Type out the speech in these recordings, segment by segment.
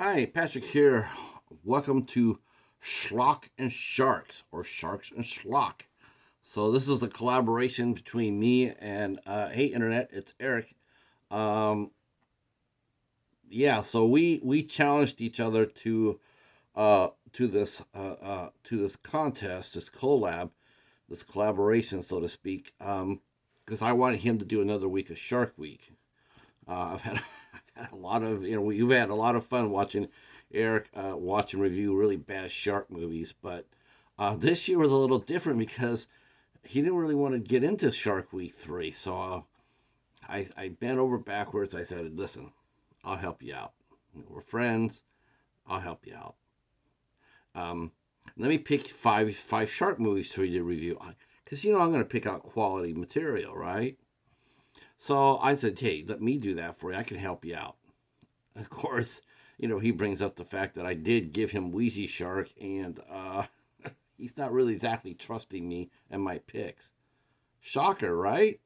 Hi, Patrick here. Welcome to Schlock and Sharks, or Sharks and Schlock. So this is a collaboration between me and Hey Internet. It's Eric. Um, yeah, so we challenged each other to this contest, this collab, this collaboration, so to speak. Because I wanted him to do another week of Shark Week. I've had I've had a lot of you've had a lot of fun watching Eric watch and review really bad shark movies, but this year was a little different because he didn't really want to get into Shark Week 3. So I bent over backwards. I said, "Listen, I'll help you out. We're friends. I'll help you out. Um, Let me pick five shark movies for you to review, because I'm going to pick out quality material, right?" So I said, "Hey, let me do that for you. I can help you out." Of course, he brings up the fact that I did give him Wheezy Shark, and he's not really exactly trusting me and my picks. Shocker, right?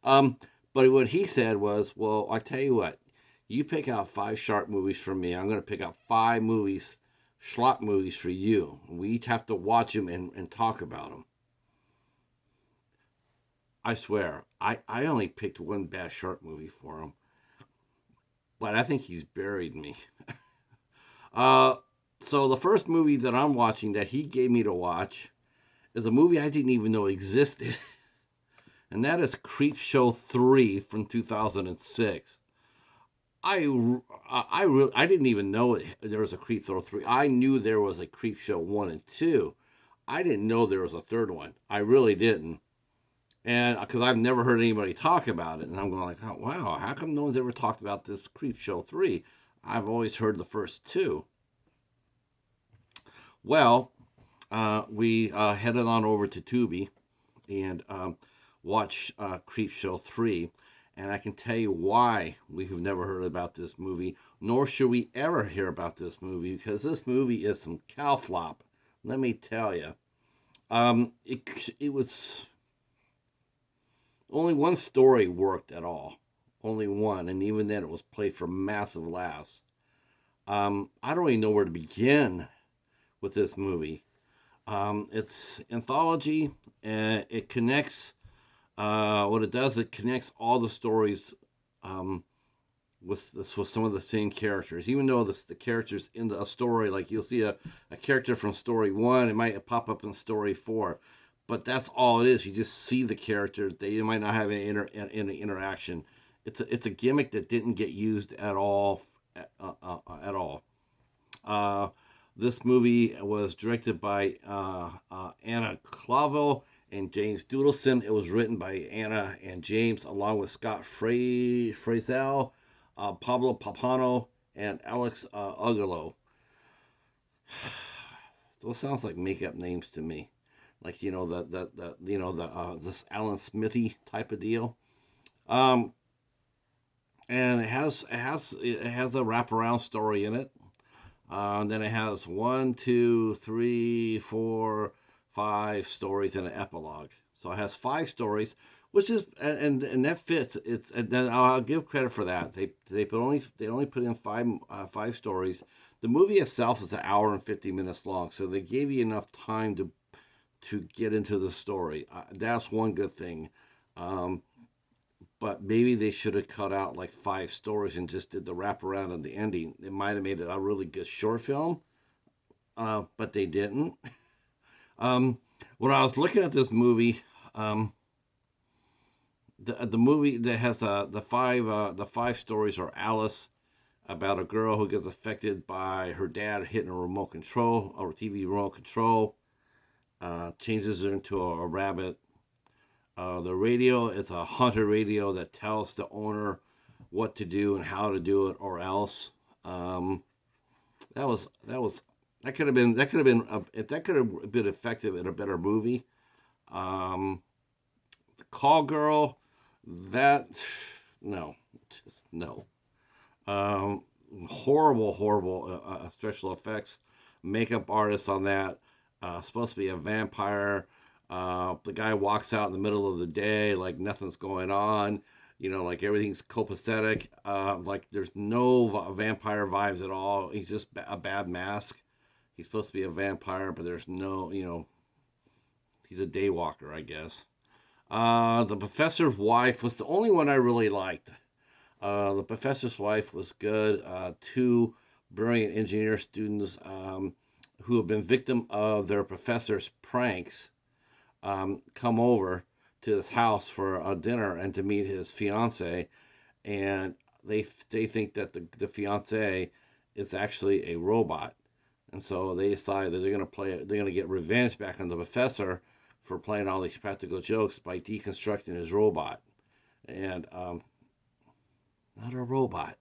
Um, but what he said was, "Well, I tell you what, you pick out five shark movies for me. I'm going to pick out five movies, schlock movies for you. We each have to watch them and talk about them." I swear, I only picked one bad shark movie for him, but I think he's buried me. Uh, so the first movie that I'm watching that he gave me to watch is a movie I didn't even know existed, and that is Creepshow 3 from 2006. I didn't even know there was a Creepshow 3. I knew there was a Creepshow 1 and 2. I didn't know there was a third one. I really didn't. And because I've never heard anybody talk about it, and I'm going like, "Oh, wow, how come no one's ever talked about this Creepshow 3? I've always heard the first two." Well, we headed on over to Tubi and watched Creepshow 3. And I can tell you why we have never heard about this movie, nor should we ever hear about this movie, because this movie is some cow flop. Let me tell you. It was only one story worked at all. Only one. And even then, it was played for massive laughs. I don't even know where to begin with this movie. It's anthology, and it connects. What it does, it connects all the stories with some of the same characters. Even though the characters in a story, like you'll see a character from story one, it might pop up in story four, but that's all it is. You just see the characters. They might not have any interaction. It's a gimmick that didn't get used at all. At all. Uh, this movie was directed by Anna Clavel and James Doodleson. It was written by Anna and James, along with Scott Frazell, Pablo Papano, and Alex Ugolo. Those sounds like make-up names to me, like the this Alan Smithy type of deal. Um, and it has a wraparound story in it. Then it has one, two, three, four, five stories and an epilogue. So it has five stories, which is and that fits. It's and then I'll give credit for that. They only put in five stories. The movie itself is an hour and 50 minutes long, so they gave you enough time to get into the story. That's one good thing. Um, but maybe they should have cut out like five stories and just did the wraparound and the ending. It might have made it a really good short film, but they didn't. Um, when I was looking at this movie, the movie that has the five stories are Alice, about a girl who gets affected by her dad hitting a remote control or TV remote control, changes her into a rabbit. The radio is a haunted radio that tells the owner what to do and how to do it, or else. Um, that was that could have been effective in a better movie. The Call Girl, that no, just no. Um, horrible special effects, makeup artist on that. Supposed to be a vampire. The guy walks out in the middle of the day like nothing's going on. Like everything's copacetic. Like there's no vampire vibes at all. He's just a bad mask. He's supposed to be a vampire, but there's no, he's a daywalker, I guess. The professor's wife was the only one I really liked. The professor's wife was good. Two brilliant engineer students who have been victim of their professor's pranks come over to his house for a dinner and to meet his fiance, and they think that the fiance is actually a robot, and so they decide that they're gonna get revenge back on the professor for playing all these practical jokes by deconstructing his robot, and not a robot.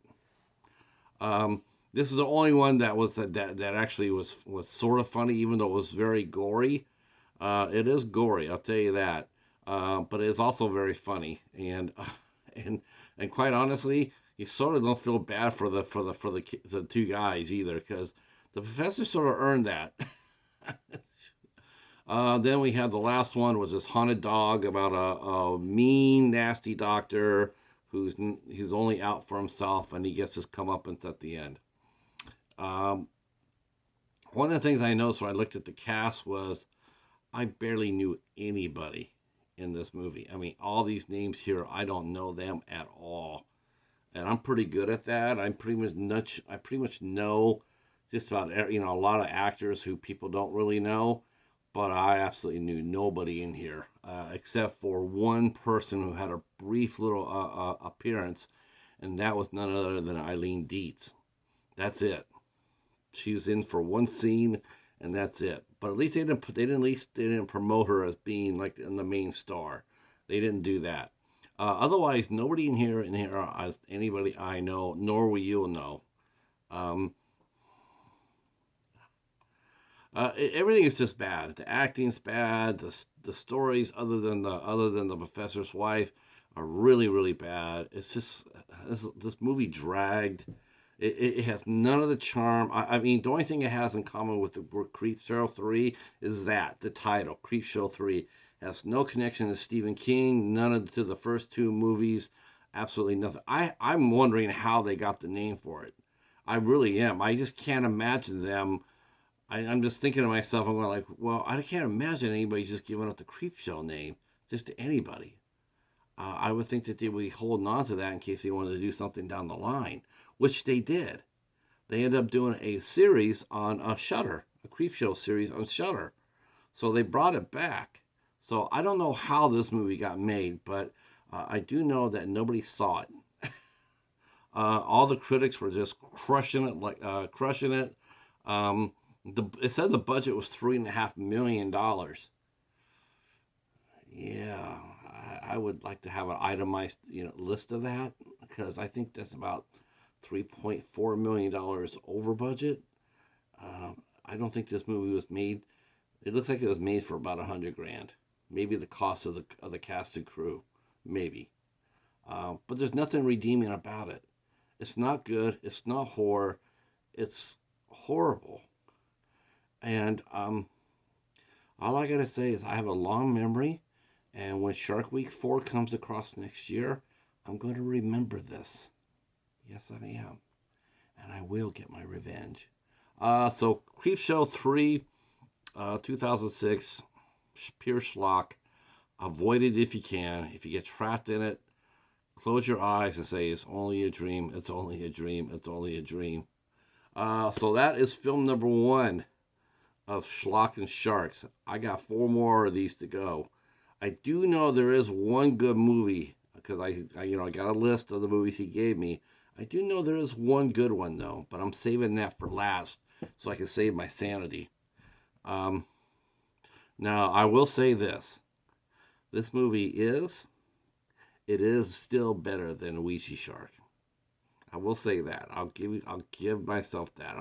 This is the only one that actually was sort of funny, even though it was very gory. It is gory, I'll tell you that. But it is also very funny, and quite honestly, you sort of don't feel bad for the two guys either, because the professor sort of earned that. Then we had the last one was this haunted dog about a mean, nasty doctor who's only out for himself, and he gets his comeuppance at the end. Um, One of the things I noticed when I looked at the cast was I barely knew anybody in this movie. I mean, all these names here, I don't know them at all, and I'm pretty good at that. I pretty much know just about a lot of actors who people don't really know, but I absolutely knew nobody in here except for one person who had a brief little appearance, and that was none other than Eileen Dietz. That's it. She was in for one scene, and that's it. But at least they didn't promote her as being like the main star. They didn't do that. Otherwise, nobody in here as anybody I know, nor will you know. Um, Everything is just bad. The acting's bad. The stories, other than the professor's wife, are really really bad. It's just this movie dragged. It has none of the charm. I mean, the only thing it has in common with the Creepshow 3 is that the title, Creepshow 3, has no connection to Stephen King, to the first two movies, absolutely nothing. I'm wondering how they got the name for it. I really am. I just can't imagine them. I'm just thinking to myself, I'm going like, well, I can't imagine anybody just giving up the Creepshow name just to anybody. I would think that they would be holding on to that in case they wanted to do something down the line, which they did. They ended up doing a series on Shudder, a Creepshow series on Shudder. So they brought it back. So I don't know how this movie got made, but I do know that nobody saw it. All the critics were just crushing it, crushing it. It said the budget was $3.5 million. Yeah, I would like to have an itemized, list of that, because I think that's about $3.4 million over budget. I don't think this movie was made. It looks like it was made for about $100,000. Maybe the cost of the cast and crew, maybe. But there's nothing redeeming about it. It's not good. It's not horror. It's horrible. And all I gotta say is I have a long memory, and when Shark Week 4 comes across next year, I'm going to remember this. Yes, I am. And I will get my revenge. So Creepshow 3, 2006, pure schlock. Avoid it if you can. If you get trapped in it, close your eyes and say, it's only a dream, it's only a dream, it's only a dream. So that is film number 1 of Schlock and Sharks. I got 4 more of these to go. I do know there is one good movie, because I got a list of the movies he gave me. I do know there is one good one though, but I'm saving that for last so I can save my sanity. Now I will say this: this movie is still better than Ouija Shark. I will say that. I'll give myself that.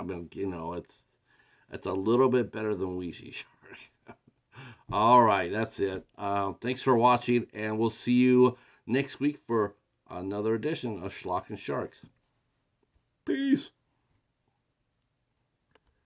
It's a little bit better than Ouija Shark. All right, that's it. Thanks for watching, and we'll see you next week for another edition of Schlock and Sharks. Peace.